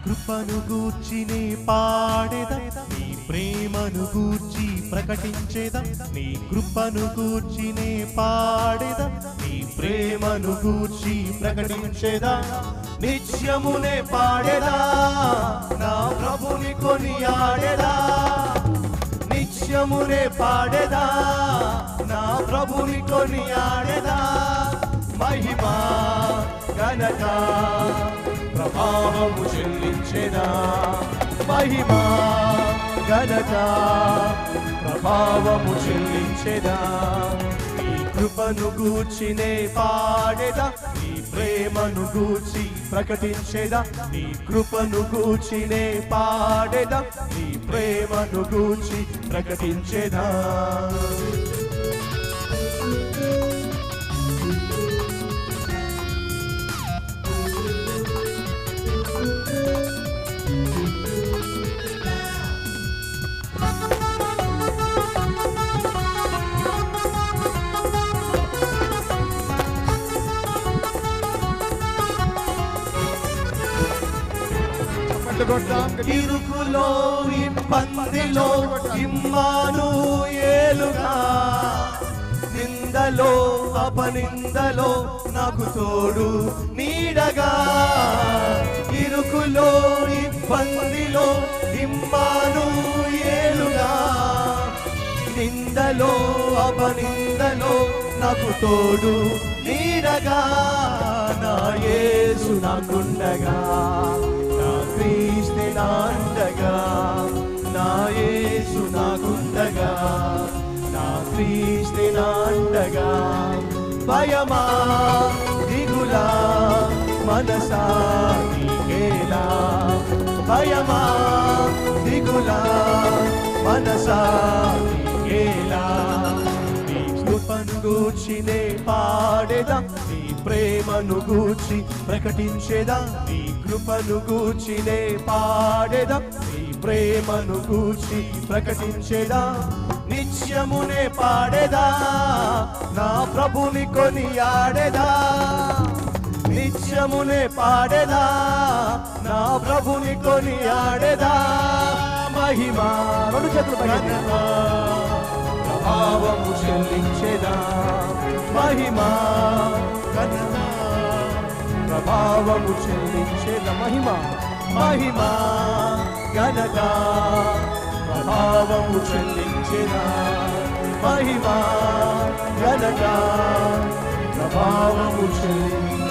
కృపను గూర్చి నే పాడేదా, నీ ప్రేమను గూర్చి ప్రకటించేదా. నీ కృపను గూర్చి నే పాడేదా, నీ ప్రేమను గూర్చి ప్రకటించేదా. నిత్యమునే పాడేదా, నా ప్రభుని కొనియాడేదా. నిత్యమునే పాడేదా, నా ప్రభుని కొనియాడేదా. మహిమా ఘనత ప్రభావము చెల్లించేదా. మహిమా ఘనత ప్రభావము చెల్లించేదా. నీ కృపను గూర్చి నే పాడేదా, నీ ప్రేమను గూర్చి ప్రకటించేదా. నీ కృపను గూర్చి నే పాడేదా, నీ ప్రేమను గూర్చి ప్రకటించేదా. ఇరుకులో ఇబ్బందిలో ఇమ్మానుయేలుగా, నిందలో అపనిందలో నాకు తోడు నీడగా. ఇరుకులో ఇబ్బందిలో ఇమ్మానుయేలుగా, నిందలో అపనిందలో నాకు తోడు నీడగా. నా యేసు నాకుండగా, నా క్రీస్తే నాండగా. నా యేసు నాకుండగా, నా క్రీస్తే నాండగా. భయమా దిగులా మనసా నీకేలా. భయమా దిగులా మనసా నీకేలా. నీ కృపను గూర్చి నే పాడేదా, నీ ప్రేమను గూర్చి ప్రకటించేదా. నీ కృపను గూర్చి నే పాడేదా, నీ ప్రేమను గూర్చి ప్రకటించేదా. నిత్యమునే పాడేదా, నా ప్రభుని కొనియాడేదా. నిత్యమునే పాడేదా, నా ప్రభుని కొనియాడేదా. మహిమా రెండు చేతులు ప్రభావము చెల్లించేదా. మహిమా ఘనత ప్రభావము చెల్లించేదా. మహిమా మహిమా ఘనత ప్రభావము చెల్లించేదా. మహిమా ఘనత ప్రభావము చెల్లించేదా.